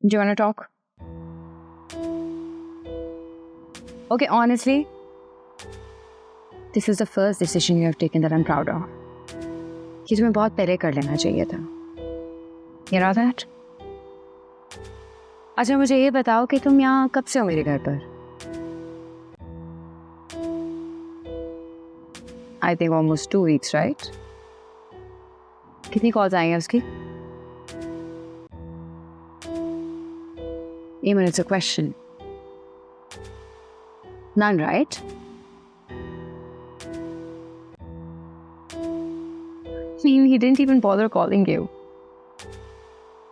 Do you want to talk? Okay, honestly, this is the first decision you have taken that I'm proud of. कि तुम्हें बहुत पहले कर लेना चाहिए था. You know that? अच्छा मुझे ये बताओ कि तुम यहाँ कब से हो मेरे घर पर? I think almost 2 weeks, right? कितनी कॉल्स आई हैं उसकी? Even it's a question. None, right? I mean, he didn't even bother calling you.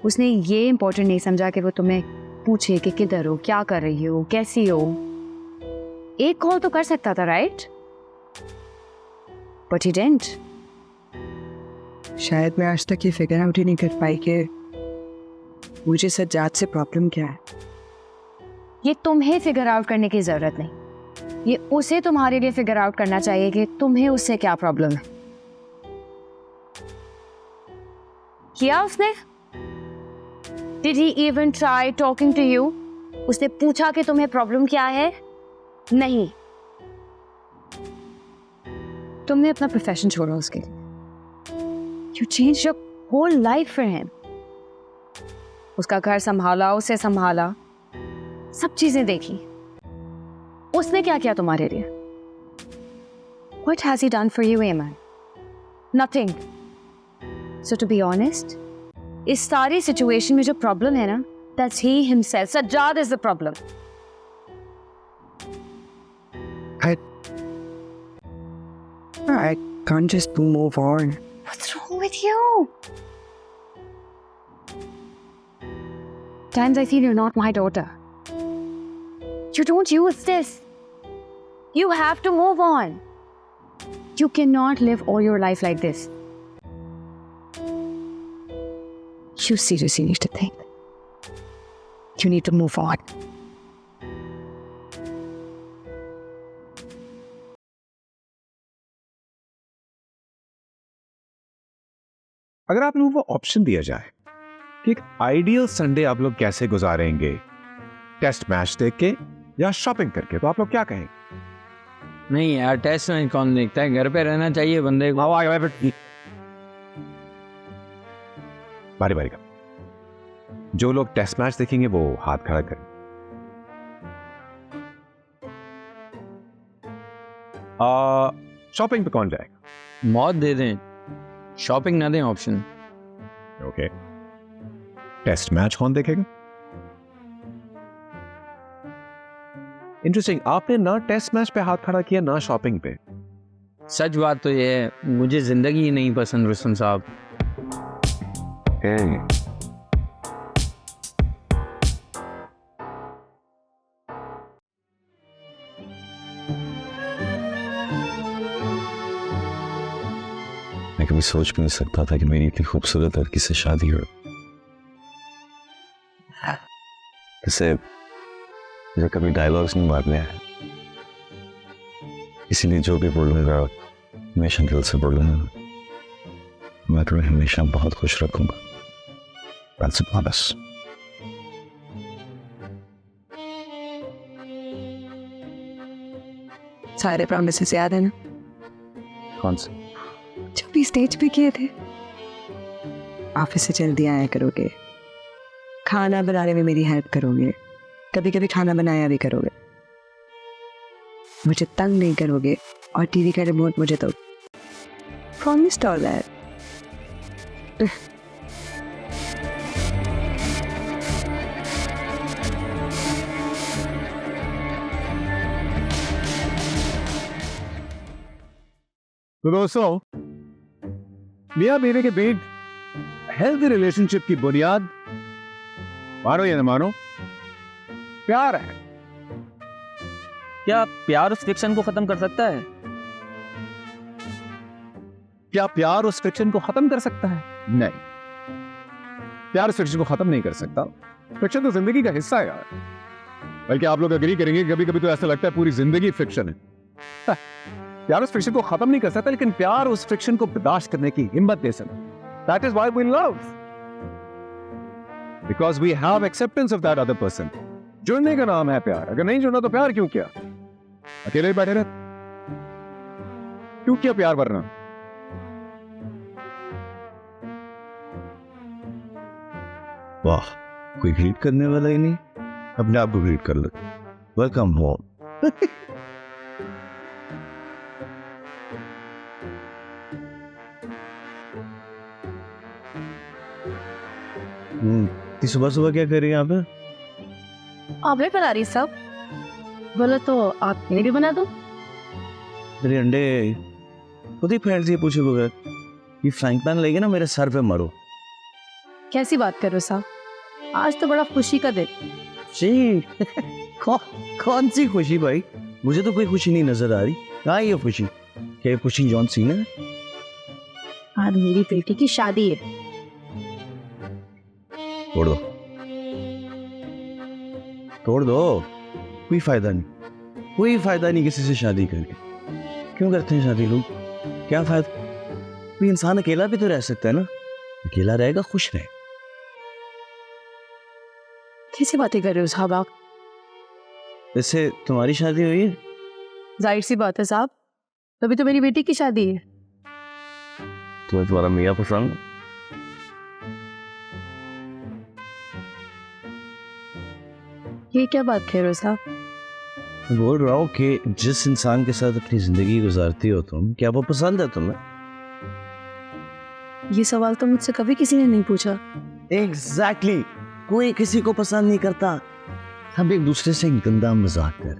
उसने ये इम्पोर्टेंट नहीं समझा कि वो तुम्हें पूछे कि किधर हो, क्या कर रही हो, कैसी हो. एक कॉल तो कर सकता था, राइट? But he didn't. शायद मैं आज तक ये फिगर आउट ही नहीं कर पाई कि मुझे सज्जाद से प्रॉब्लम क्या है. ये तुम्हें फिगर आउट करने की जरूरत नहीं. ये उसे तुम्हारे लिए फिगर आउट करना चाहिए कि तुम्हें उससे क्या प्रॉब्लम है. किया उसने? Did he even try talking to you? उसने पूछा कि तुम्हें प्रॉब्लम क्या है? नहीं. तुमने अपना प्रोफेशन छोड़ा उसके लिए. You changed your whole life for him. उसका घर संभाला, उसे संभाला, सब चीजें देखी. उसने क्या किया तुम्हारे लिए? What has he done for you, Ayman? Nothing. So to be honest, इस सारी सिचुएशन में जो प्रॉब्लम है ना, that's he himself. Sajjad is the problem. I can't just move on. What's wrong with you? Times I feel you're not my daughter. You don't use this. You have to move on. You cannot live all your life like this. You seriously need to think. You need to move on. अगर आप लोगों को option दिया जाए कि एक ideal Sunday आप लोग कैसे गुजारेंगे, टेस्ट मैच देख के या शॉपिंग करके, तो आप लोग क्या कहेंगे? नहीं यार, टेस्ट मैच कौन देखता है? घर पे रहना चाहिए बंदे को. बारी बारी का जो लोग टेस्ट मैच देखेंगे वो हाथ खड़ा करें. शॉपिंग पे कौन जाएगा? मौत दे दें, शॉपिंग ना दें ऑप्शन. ओके. टेस्ट मैच कौन देखेगा? इंटरेस्टिंग. आपने ना टेस्ट मैच पे हाथ खड़ा किया, ना शॉपिंग पे. सच बात तो ये है, मुझे जिंदगी ही नहीं पसंद रुस्तम साहब. मैं कभी सोच भी नहीं सकता था कि मेरी इतनी खूबसूरत लड़की से शादी हो. जैसे मुझे कभी डायलॉग्स नहीं मारने हैं, इसीलिए जो भी बोलूंगा हमेशा दिल से बोलूंगा. मैं तुम्हें हमेशा बहुत खुश रखूंगा. That's a promise. सारे प्रॉमिसेस याद है ना? कौन से? जो भी स्टेज पे किए थे. ऑफिस से जल्दी आया करोगे, खाना बनाने में मेरी हेल्प करोगे, कभी कभी खाना बनाया भी करोगे, मुझे तंग नहीं करोगे और टीवी का रिमोट मुझे दो. Promised all that. तो दोस्तों, मियां बीवी के बीच हेल्दी रिलेशनशिप की बुनियाद, मानो या न मानो, प्यार है. क्या प्यार उस फ्रिक्शन को खत्म कर सकता है? क्या प्यार उस फ्रिक्शन को खत्म कर सकता है? नहीं, प्यार उस फ्रिक्शन को खत्म नहीं कर सकता. फ्रिक्शन तो जिंदगी का हिस्सा है यार. बल्कि आप लोग एग्री करेंगे, कभी कभी तो ऐसा लगता है पूरी जिंदगी फ्रिक्शन है. प्यार उस फ्रिक्शन को खत्म नहीं कर सकता, लेकिन प्यार उस फ्रिक्शन को बर्दाश्त करने की हिम्मत दे सकता. That is why we love. Because we have acceptance of that other person. जुड़ने का नाम है प्यार. अगर नहीं जुड़ना तो प्यार क्यों किया? अकेले ही बैठे रहे. क्यों किया प्यार वरना? वाह, कोई ग्रीट करने वाला ही नहीं. अपने आप को ग्रीट कर लो. Welcome home. सुबह सुबह क्या कर रही है यहाँ पे? ऑमलेट बना रही सब. बोलो तो आप मेरे भी बना दो. मेरे अंडे खुद ही फ्रेंड से पूछे बगैर ये फ्राइंग पैन लेके ना मेरे सर पे मारो. कैसी बात कर रहे हो साहब? आज तो बड़ा खुशी का दिन. जी. कौन सी खुशी भाई? मुझे तो कोई खुशी नहीं नजर आ रही. कहाँ है ये खुशी? क्या ये खुशी जॉन सीना है? आज मेरी बेटी की शादी है. तोड़ दो. तोड़ दो. कोई फायदा नहीं. कोई फायदा नहीं किसी से शादी करके. क्यों करते हैं शादी लोग? क्या फायदा? कोई इंसान अकेला भी तो रह सकता है ना. अकेला रहेगा खुश रहे. कैसी बातें कर रहे हो साहब आप? वैसे तुम्हारी शादी हुई है? जाहिर सी बात है साहब, तभी तो मेरी बेटी की शादी है. तुम्हें तुम्हारा मियाँ पसंद? ये क्या बात कह रहे हो साहब? बोल रहा हूँ कि जिस इंसान के साथ अपनी जिंदगी गुजारती हो तुम, क्या वो पसंद है तुम्हें? ये सवाल तो मुझसे कभी किसी ने नहीं पूछा. Exactly. कोई किसी को पसंद नहीं करता. हम एक दूसरे से गंदा मजाक कर,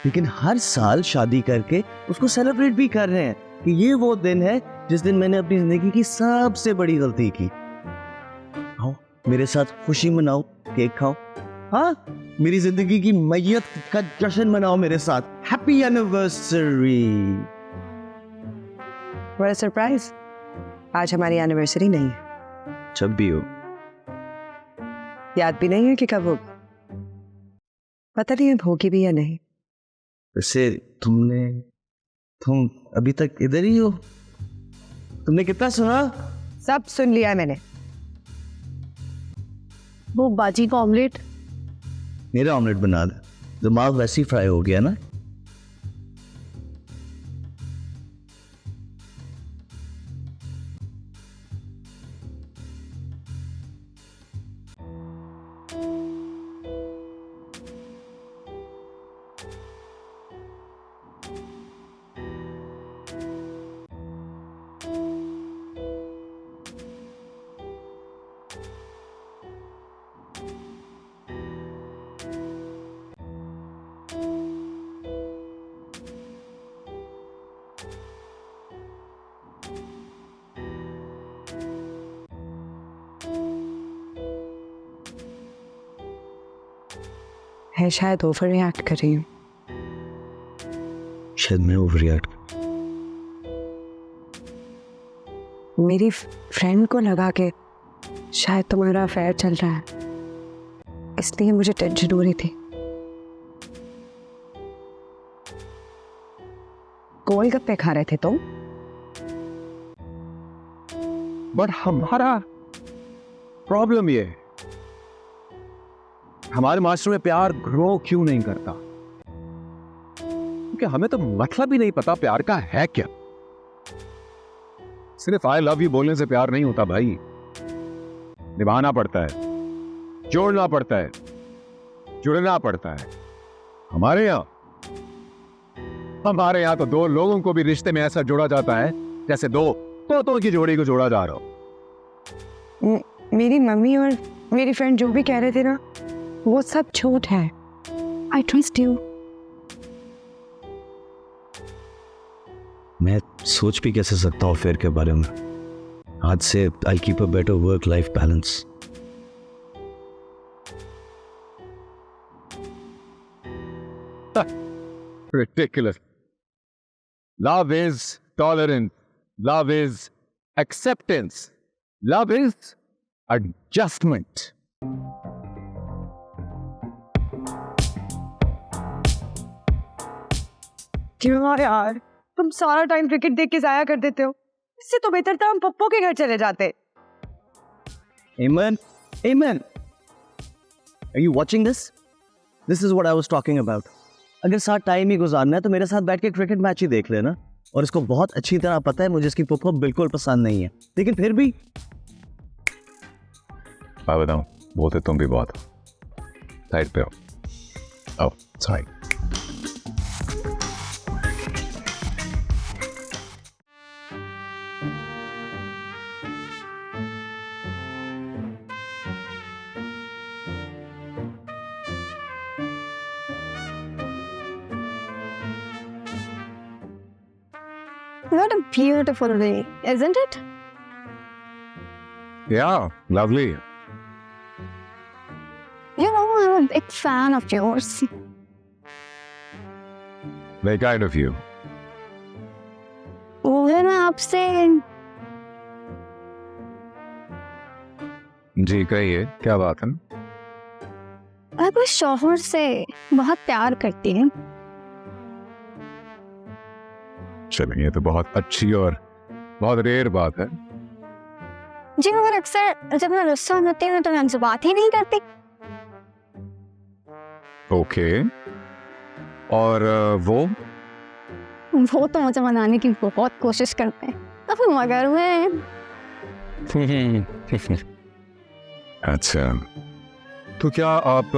लेकिन हर साल शादी करके उसको सेलिब्रेट भी कर रहे हैं कि ये वो दिन है जिस दिन मैंने अपनी जिंदगी की सबसे बड़ी गलती की. आओ मेरे साथ खुशी मनाओ, केक खाओ. हाँ, मेरी जिंदगी की मैयत का जश्न मनाओ मेरे साथ. Happy anniversary. बड़ा सरप्राइज. आज हमारी एनिवर्सरी नहीं है. जब भी हो. याद भी नहीं है कि कब होगी. पता नहीं अब होगी भी या नहीं. वैसे तुम अभी तक इधर ही हो? तुमने कितना सुना? सब सुन लिया मैंने. वो बाजी का ऑमलेट. मेरा ऑमलेट बना दे. दिमाग वैसे ही फ्राई हो गया ना. है शायद ओवर रिएक्ट कर रही हूँ. शायद मैं ओवर रिएक्ट. मेरी फ्रेंड को लगा कि शायद तुम्हारा अफेयर चल रहा है, इसलिए मुझे टेंशन हो रही थी. गोलगप्पे खा रहे थे तुम? बट हमारा प्रॉब्लम ये है, हमारे मास्टर में प्यार ग्रो क्यों नहीं करता? क्योंकि हमें तो मतलब ही नहीं पता प्यार का है क्या. सिर्फ आई लव यू बोलने से प्यार नहीं होता भाई. निभाना पड़ता है, जोड़ना पड़ता है, जुड़ना पड़ता है. हमारे यहां तो दो लोगों को भी रिश्ते में ऐसा जोड़ा जाता है जैसे दो तोतों की जोड़ी को जोड़ा जा रहा हो. मेरी मम्मी और मेरी फ्रेंड जो भी कह रहे थे ना, वो सब झूठ है. I trust you. मैं सोच भी कैसे सकता हूँ अफेयर के बारे में. आज से I keep a better work life balance. Ridiculous. Love is tolerant. Love is acceptance. Love is adjustment. क्यों यार, तुम सारा टाइम क्रिकेट देख के जाया कर देते हो. इससे तो बेहतर था हम पप्पो के घर चले जाते. इमन, Hey man, are you watching this? This is what I was talking about. अगर साथ टाइम ही गुजारना है तो मेरे साथ बैठ के क्रिकेट मैच ही देख लेना। और इसको बहुत अच्छी तरह पता है मुझे इसकी पुप्पो बिल्कुल पसंद नहीं है, लेकिन फिर भी मैं बताऊं, बोलते तुम भी बहुत साइड पे हो। आओ side. What a beautiful day, isn't it? Yeah, lovely. You know, I'm a big fan of yours. Very kind of you. मुझे ना आपसे जी कहिए, क्या बात है? मैं अपने शौहर से बहुत प्यार करती हूँ। चलिए, ये तो बहुत अच्छी और बहुत रेयर बात है। जी मगर अक्सर जब मैं गुस्सा होती हूँ तो मैं उनसे बात ही नहीं करती। ओके। और वो तो मुझे मनाने की बहुत कोशिश करते हैं, मगर मैं अच्छा, तो क्या आप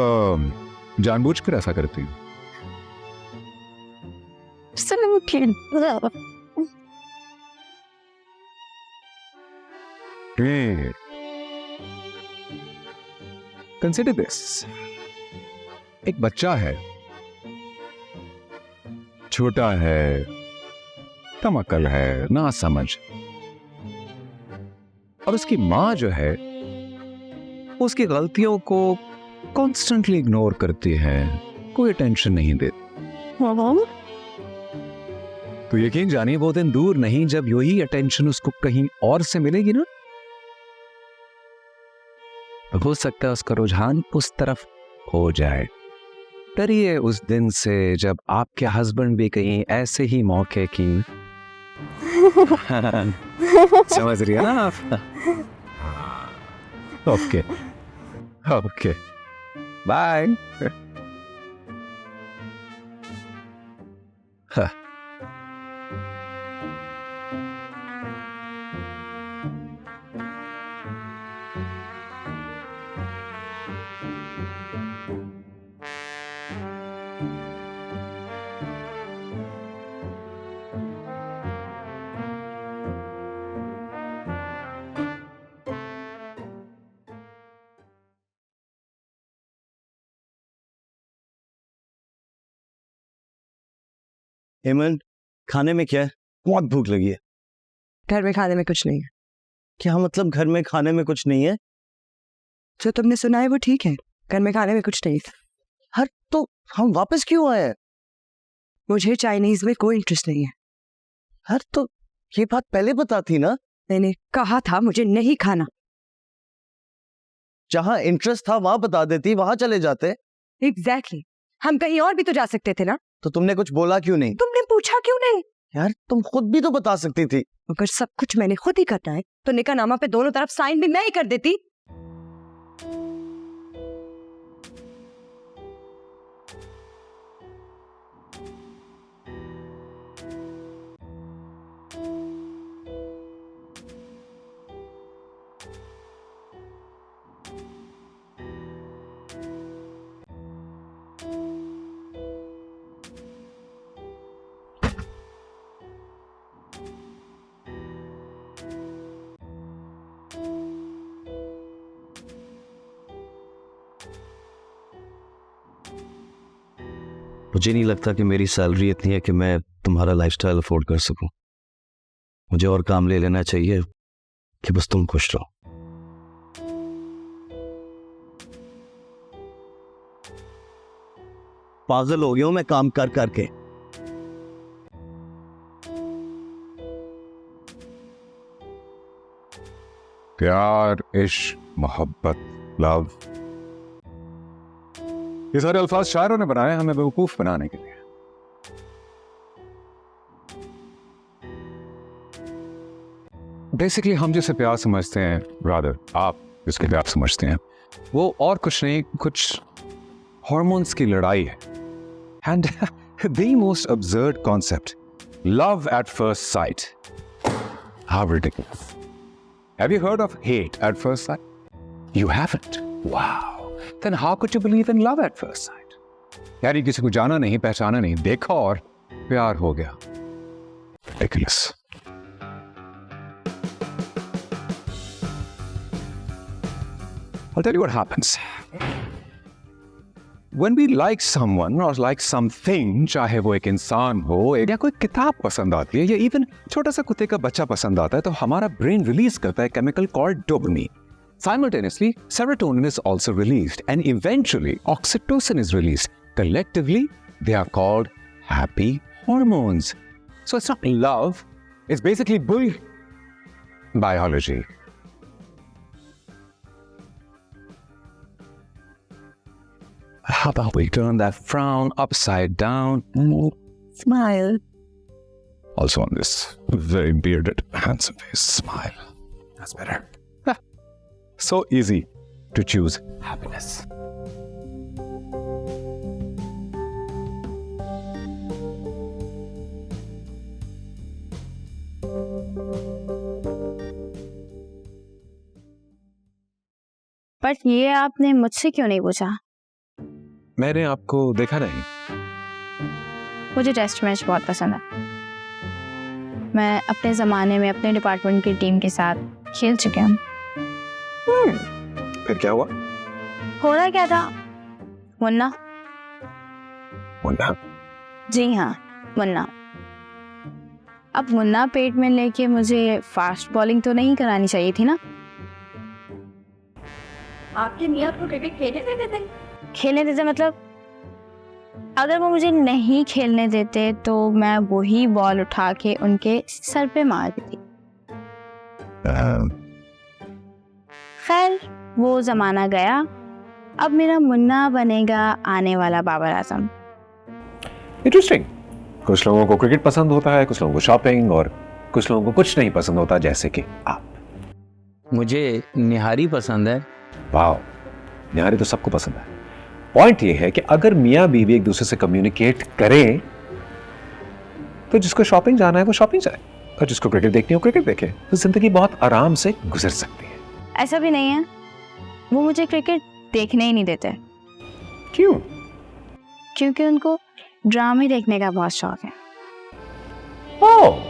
जानबूझकर ऐसा करती हैं? कंसिडर दिस, एक बच्चा है, छोटा है, कम अकल है, ना समझ, और उसकी माँ जो है उसकी गलतियों को कॉन्स्टेंटली इग्नोर करती है, कोई अटेंशन नहीं देती। तो यकीन जानिए वो दिन दूर नहीं जब यही अटेंशन उसको कहीं और से मिलेगी ना, तो हो सकता है उसका रुझान उस तरफ हो जाए। डरिए उस दिन से जब आपके हस्बैंड भी कहीं ऐसे ही मौके की समझ रही है ना आप? Okay okay, bye. हेमंत, खाने में क्या है? बहुत भूख लगी है। घर में खाने में कुछ नहीं है। क्या मतलब घर में खाने में कुछ नहीं है? जो तुमने सुना है वो ठीक है, घर में खाने में कुछ नहीं था। हर तो हम वापस क्यों आए? मुझे चाइनीज में कोई इंटरेस्ट नहीं है। हर तो ये बात पहले बता थी ना। मैंने कहा था मुझे नहीं खाना। जहां इंटरेस्ट था वहां बता देती, वहां चले जाते। एग्जैक्टली, हम कहीं और भी तो जा सकते थे ना। तो तुमने कुछ बोला क्यों नहीं? तुमने पूछा क्यों नहीं? यार तुम खुद भी तो बता सकती थी। अगर सब कुछ मैंने खुद ही करना है तो निकाहनामा पे दोनों तरफ साइन भी मैं ही कर देती। मुझे नहीं लगता कि मेरी सैलरी इतनी है कि मैं तुम्हारा लाइफस्टाइल अफोर्ड कर सकूं। मुझे और काम ले लेना चाहिए कि बस तुम खुश रहो। पागल हो गया हूं मैं काम कर करके। प्यार, इश्क, मोहब्बत, लव, ये सारे अल्फाज शायरों ने बनाए हमें बेवकूफ बनाने के लिए। बेसिकली हम जिसे प्यार समझते हैं, रादर आप जिसके प्यार समझते हैं, वो और कुछ नहीं, कुछ हॉर्मोन्स की लड़ाई है. And the most absurd concept, love at first sight. How ridiculous. Have you heard of hate at first sight? You haven't. Wow. Then how could you believe in love at first sight? यानी किसी को जाना नहीं, पहचाना नहीं, देखा और प्यार हो गया. Ridiculous. I'll tell you what happens. When we like someone or like something, चाहे वो एक इंसान हो या कोई किताब पसंद आती है या इवन छोटा सा कुत्ते का बच्चा पसंद आता है, तो हमारा ब्रेन रिलीज करता है chemical called dopamine. Simultaneously, serotonin is also released and eventually oxytocin is released. Collectively, they are called happy hormones. So it's not love, it's basically bull biology. How about we turn that frown upside down and smile? Also on this very bearded, handsome face, smile. That's better. So easy to choose happiness. पर ये आपने मुझसे क्यों नहीं पूछा? मैंने आपको देखा नहीं. मुझे टेस्ट मैच बहुत पसंद है. मैं अपने ज़माने में अपने डिपार्टमेंट की टीम के साथ खेल चुके हूँ. फिर क्या हुआ? हो रहा क्या था? मुन्ना. मुन्ना. जी हाँ, मुन्ना. अब मुन्ना पेट में लेके मुझे फास्ट बॉलिंग तो नहीं करानी चाहिए थी ना. आपके मियां को क्रिकेट खेलने देते थे? खेलने देते मतलब अगर वो मुझे नहीं खेलने देते तो मैं वही बॉल उठा के उनके सर पे मार देती. खैर वो जमाना गया. अब मेरा मुन्ना बनेगा आने वाला बाबर आजम. इंटरेस्टिंग. कुछ लोगों को क्रिकेट पसंद होता है, कुछ लोगों को शॉपिंग, और कुछ लोगों को कुछ नहीं पसंद होता, जैसे कि आप. मुझे निहारी पसंद है. वाह, निहारी तो सबको पसंद है. पॉइंट ये है कि अगर मियाँ बीवी एक दूसरे से कम्युनिकेट करें तो जिसको शॉपिंग जाना है वो शॉपिंग जाए, और जिसको क्रिकेट देखनी हो क्रिकेट देखे, तो जिंदगी बहुत आराम से गुजर सकती है. ऐसा भी नहीं है, वो मुझे क्रिकेट देखने ही नहीं देते. क्यों? क्योंकि उनको ड्रामे देखने का बहुत शौक है. ओह,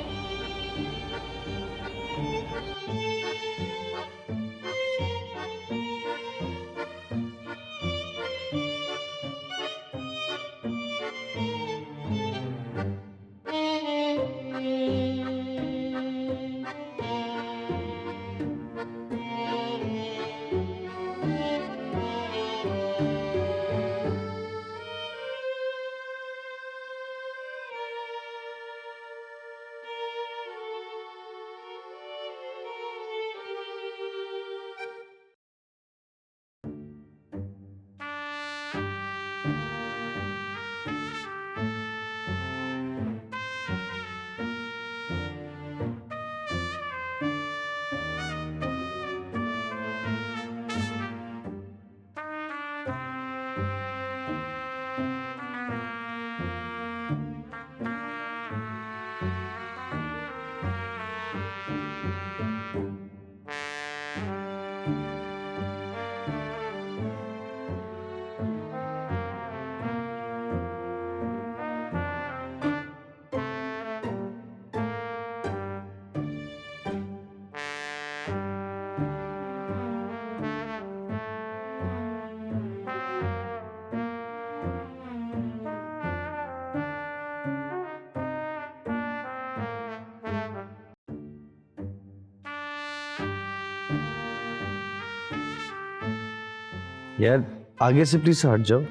यार आगे से प्लीज हट जाओ.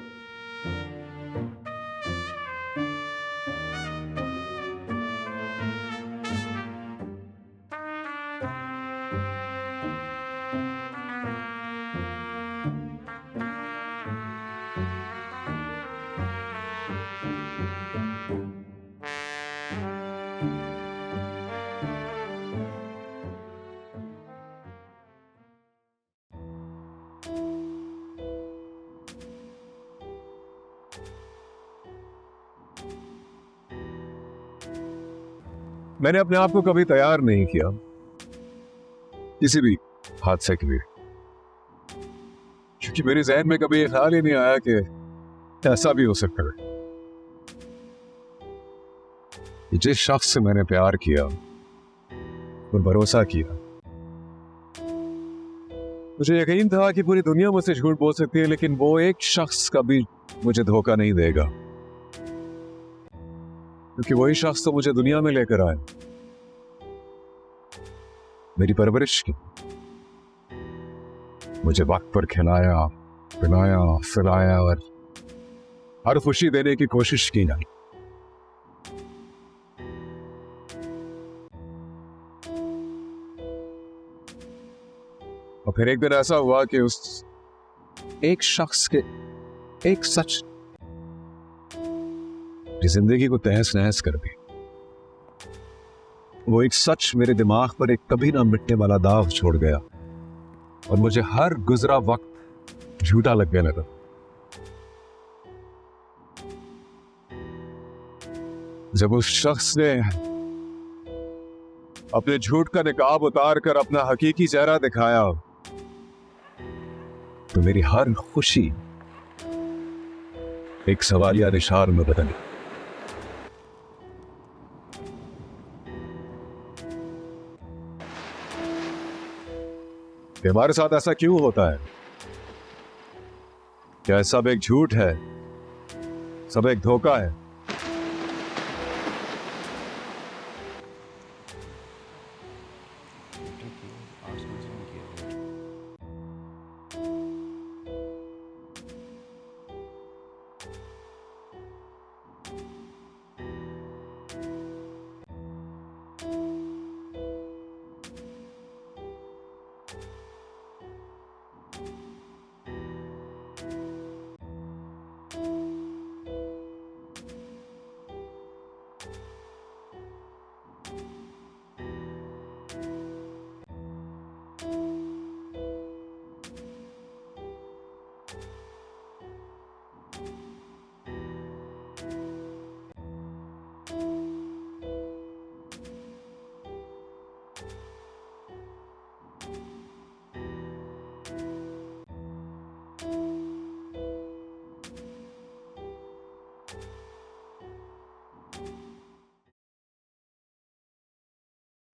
मैंने अपने आप को कभी तैयार नहीं किया किसी भी हादसे के लिए, क्योंकि मेरे जहन में कभी ये ख्याल ही नहीं आया कि ऐसा भी हो सकता है। जिस शख्स से मैंने प्यार किया और भरोसा किया, मुझे यकीन था कि पूरी दुनिया मुझसे झूठ बोल सकती है, लेकिन वो एक शख्स कभी मुझे धोखा नहीं देगा, क्योंकि वही शख्स तो मुझे दुनिया में लेकर आए, मेरी परवरिश की, मुझे वक्त पर खिलाया, पिलाया, फिराया और हर खुशी देने की कोशिश की ना। और फिर एक दिन ऐसा हुआ कि उस एक शख्स के एक सच जिंदगी को तहस नहस कर दी। वो एक सच मेरे दिमाग पर एक कभी ना मिटने वाला दाग छोड़ गया और मुझे हर गुजरा वक्त झूठा लगने लगा। जब उस शख्स ने अपने झूठ का निकाब उतार कर अपना हकीकी चेहरा दिखाया, तो मेरी हर खुशी एक सवालिया निशान में बदली। हमारे साथ ऐसा क्यों होता है? क्या सब एक झूठ है? सब एक धोखा है?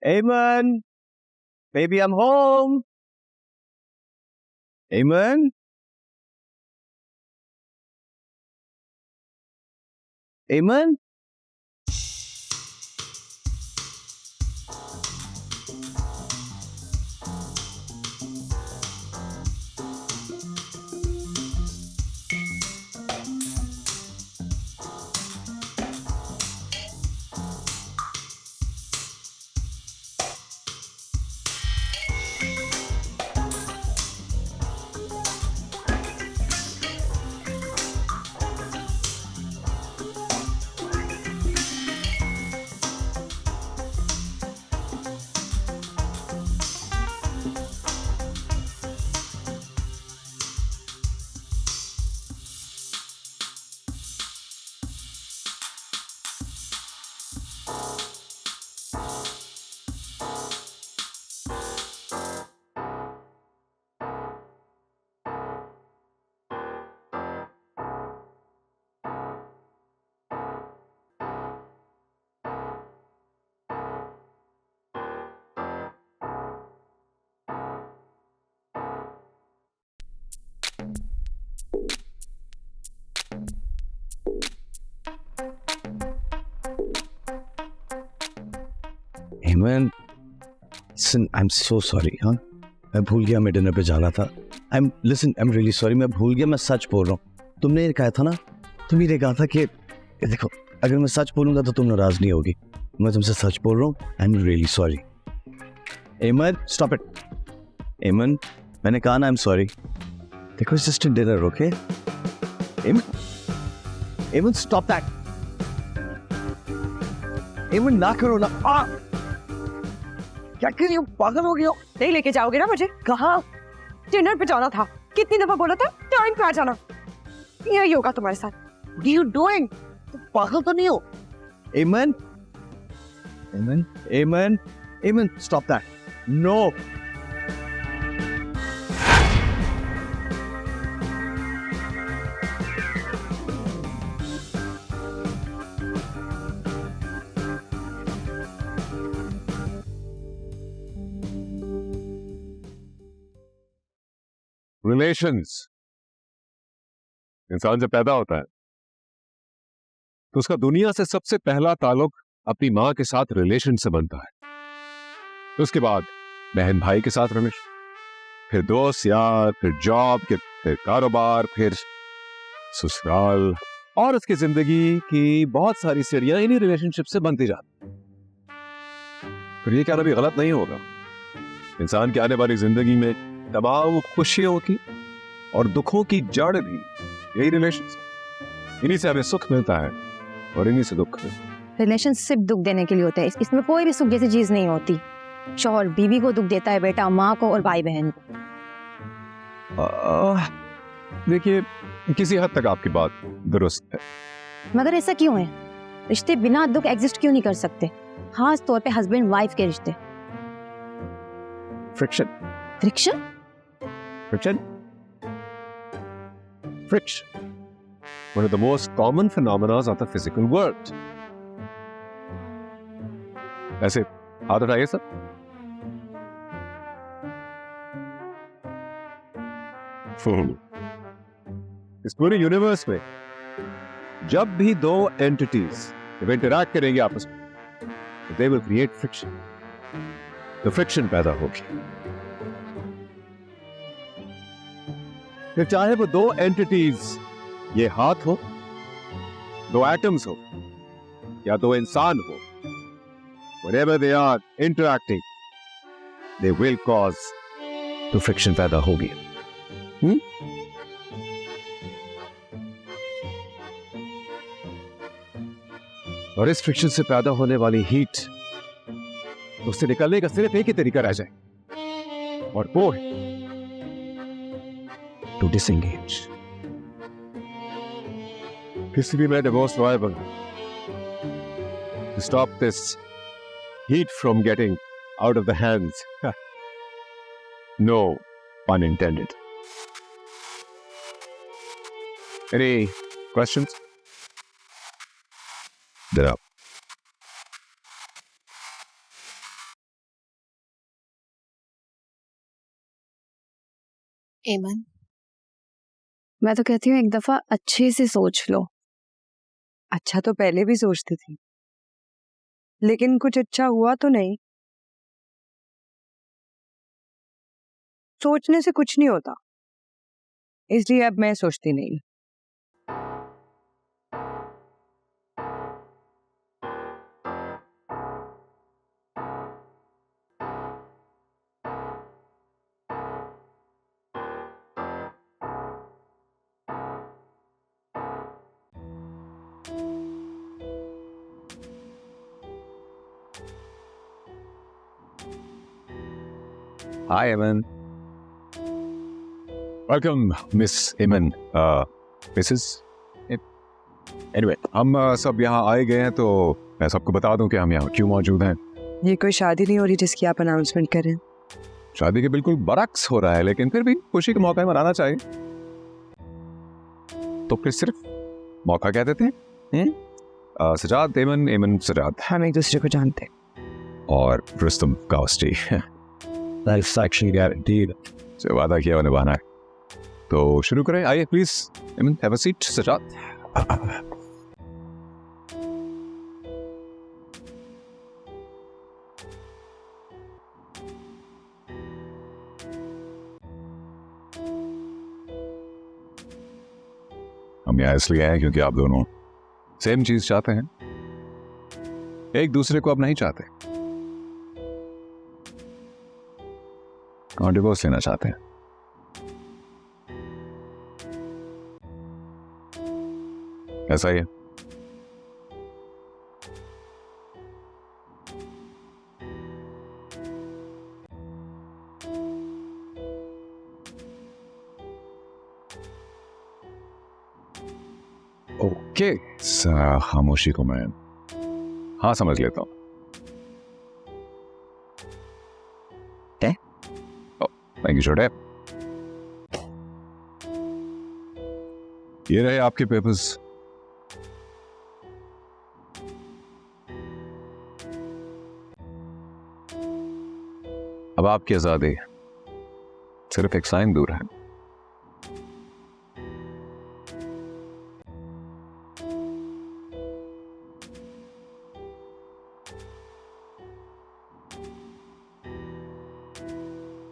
Amen. Baby, I'm home. Amen. Amen. Amen. Listen, I'm so sorry, हाँ? मैं भूल गया मैं डिनर पे जाना था. I'm really sorry. मैं भूल गया, मैं सच बोल रहा हूँ. तुमने ये कहा था ना, तुमने ये कहा था कि देखो, अगर मैं सच बोलूँगा तो तुम नाराज नहीं होगी. मैं तुमसे सच बोल रहा हूँ. I'm really sorry. Amen, stop it. Amen, मैंने कहा ना I'm sorry. देखो, it's just a dinner, okay? Amen, stop that. Amen, ना करो ना. क्या कर रही हो? पागल हो गया? नहीं लेके जाओगे ना मुझे? कहाँ? डिनर पे जाना था. कितनी दफा बोला था टाइम पे आ जाना. यही होगा तुम्हारे साथ. What are you doing? तुम पागल तो नहीं हो? Amen, Amen. Amen. Amen. Stop that. No. Relations इंसान जब पैदा होता है तो उसका दुनिया से सबसे पहला ताल्लुक अपनी मां के साथ रिलेशन से बनता है। तो उसके बाद बहन भाई के साथ रिलेशन, फिर दोस्त यार, फिर जॉब, फिर कारोबार, फिर ससुराल, और उसकी जिंदगी की बहुत सारी सीढ़ियां इन्हीं रिलेशनशिप से बनती जाती। फिर ये कहना भी गलत नहीं होगा, इंसान की आने वाली जिंदगी में तमाम खुशियों की और दुखों की जड़ भी यही रिलेशनशिप। इन्हीं से हमें सुख मिलता है और इन्हीं से दुख। रिलेशन सिर्फ दुख देने के लिए होते हैं, इसमें कोई भी सुख जैसी चीज नहीं होती। शौहर बीवी को दुख देता है, बेटा माँ को, और भाई बहन को। देखिए, किसी हद तक आपकी बात दुरुस्त है, मगर ऐसा क्यों है? रिश्ते बिना दुख एग्जिस्ट क्यों नहीं कर सकते? खास तौर पे हस्बैंड वाइफ के रिश्ते। Friction friction? Friction friction one of the most common phenomena of the physical world. ऐसे हाथ उठाइए सब। इस पूरे यूनिवर्स में जब भी दो एंटिटीज जब इंटरैक्ट करेंगे आपस में, they will create friction. तो फ्रिक्शन पैदा होगी। फिर चाहे वो दो एंटिटीज, ये हाथ हो, दो एटम्स हो, या दो इंसान हो, wherever they are interacting, they will cause तो फ्रिक्शन पैदा होगी। और इस फ्रिक्शन से पैदा होने वाली हीट, उससे निकलने का सिर्फ एक ही तरीका रह जाए, और वो है टू डिसएंगेज। किसी भी में divorce viable to stop this heat from getting out of the hands. No pun intended. Any questions? There are. एमन, मैं तो कहती हूँ एक दफा अच्छे से सोच लो। अच्छा तो पहले भी सोचती थी, लेकिन कुछ अच्छा हुआ तो नहीं। सोचने से कुछ नहीं होता, इसलिए अब मैं सोचती नहीं। Hi, Eman. Welcome, Miss Eman. Mrs. Anyway, हम सब यहाँ आए गए हैं, तो मैं सबको बता दूं कि हम यहाँ क्यों मौजूद हैं। ये कोई शादी नहीं हो रही जिसकी आप अनाउंसमेंट करें। शादी के बिल्कुल बरक्स हो रहा है, लेकिन फिर भी खुशी के मौका मनाना चाहिए, तो फिर सिर्फ मौका कह देते हैं। सजाद एमन, एमन सजाद। हम एक दूसरे को जानते हैं। और रुस्तम काउस्टी। Satisfaction guaranteed. से वादा किया उन्हें निभाना है। तो शुरू करें, आइए प्लीज। एमन, हैव अ सीट। सजाद। हम यहाँ इसलिए आए क्योंकि आप दोनों सेम चीज चाहते हैं, एक दूसरे को अब नहीं चाहते और डिवोर्स लेना चाहते हैं। ऐसा ही है। ओके, खामोशी को मैं हाँ समझ लेता हूं। थैंक यू छोटे। ये रहे आपके पेपर्स। अब आपकी आजादी सिर्फ एक साइन दूर है।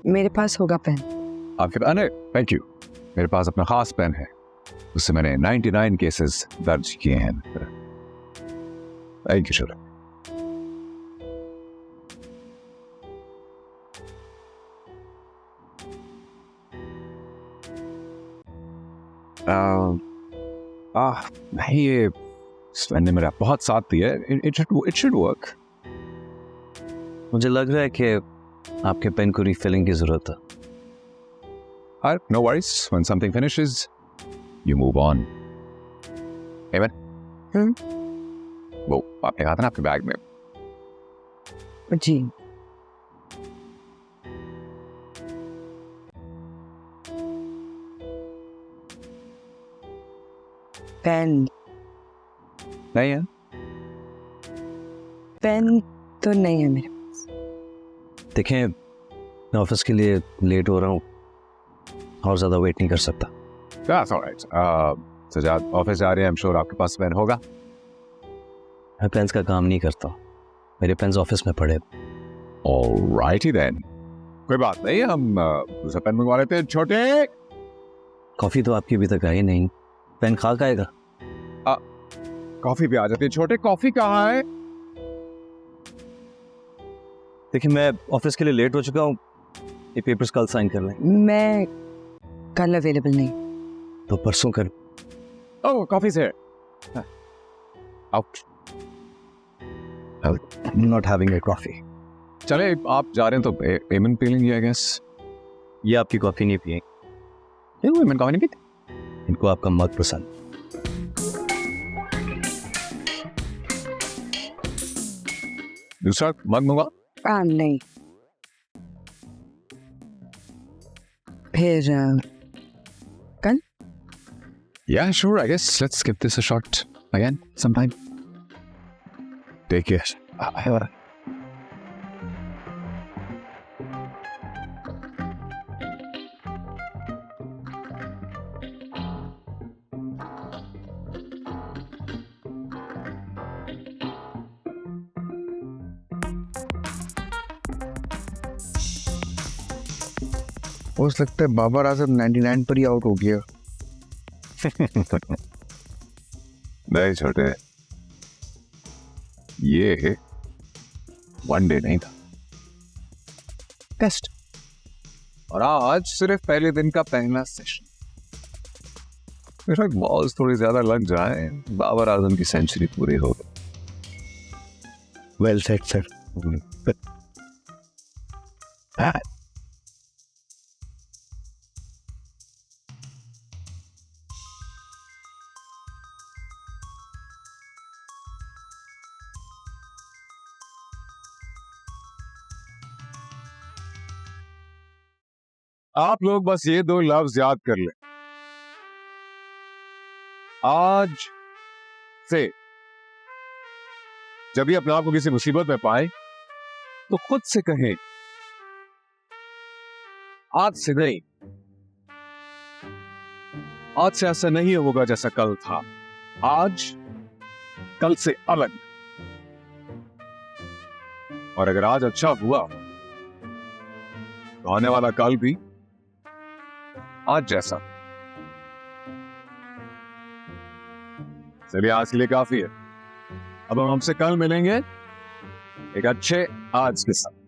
मेरे पास होगा पेन। आपके पास? अरे थैंक यू। मेरे पास अपना खास पेन है, उससे मैंने 99 केसेस दर्ज किए हैं। थैंक यू छोटे। नहीं, ये पेन ने मेरा बहुत साथ दिया। It should work. मुझे लग रहा है कि आपके पेन को रिफिलिंग की जरूरत है। No worries. When something finishes, you move on. Amen. वो आपने कहा था ना आपके बैग में। जी। पेन नहीं है? पेन तो नहीं है मेरे। देखें, मैं ऑफिस के लिए लेट हो रहा हूँ और ज़्यादा वेट नहीं कर सकता। That's all right. Sajjad office जा रहे हैं, I'm sure आपके पास पेन होगा। मैं पेन्स का काम नहीं करता, मेरे पेन्स ऑफिस में पड़े। Alrighty then. कोई बात नहीं, हम दूसरा पेन मंगवा लेते हैं। छोटे, कॉफ़ी तो आपकी अभी तक आई नहीं, पेन खा का आएगा? कॉफी भी आ जाती है। छोटे, कॉफी कहाँ है? देखिए, मैं ऑफिस के लिए लेट हो चुका हूँ, ये पेपर्स कल साइन कर लें। मैं कल अवेलेबल नहीं। तो परसों कर। ओह, कॉफी से out. Not having a coffee. चले, आप जा रहे हैं तो पेमेंट पे लेंगे आई गेस। ये आपकी कॉफ़ी नहीं पिए, पेमेंट कॉफी नहीं पीते? इनको आपका मग पसंद। दूसरा मग मंगवा। नहीं। फिर कल? Yeah, sure, I guess let's give this a shot again sometime. Take care. हो सकता है बाबर आजम 99 पर ही आउट हो गया। नहीं छोटे, ये वनडे नहीं था, टेस्ट। और आज सिर्फ पहले दिन का पहला सेशन। मेरा बॉल्स थोड़ी ज्यादा लग जाए, बाबर आजम की सेंचुरी पूरी हो गई। Well set sir. आप लोग बस ये दो लफ्ज याद कर लें। आज से जब भी अपने आप को किसी मुसीबत में पाए तो खुद से कहें, आज से नहीं, आज से ऐसा नहीं होगा जैसा कल था। आज कल से अलग। और अगर आज अच्छा हुआ तो आने वाला कल भी आज जैसा। चलिए, आज के लिए काफी है। अब हम हमसे कल मिलेंगे एक अच्छे आज के साथ।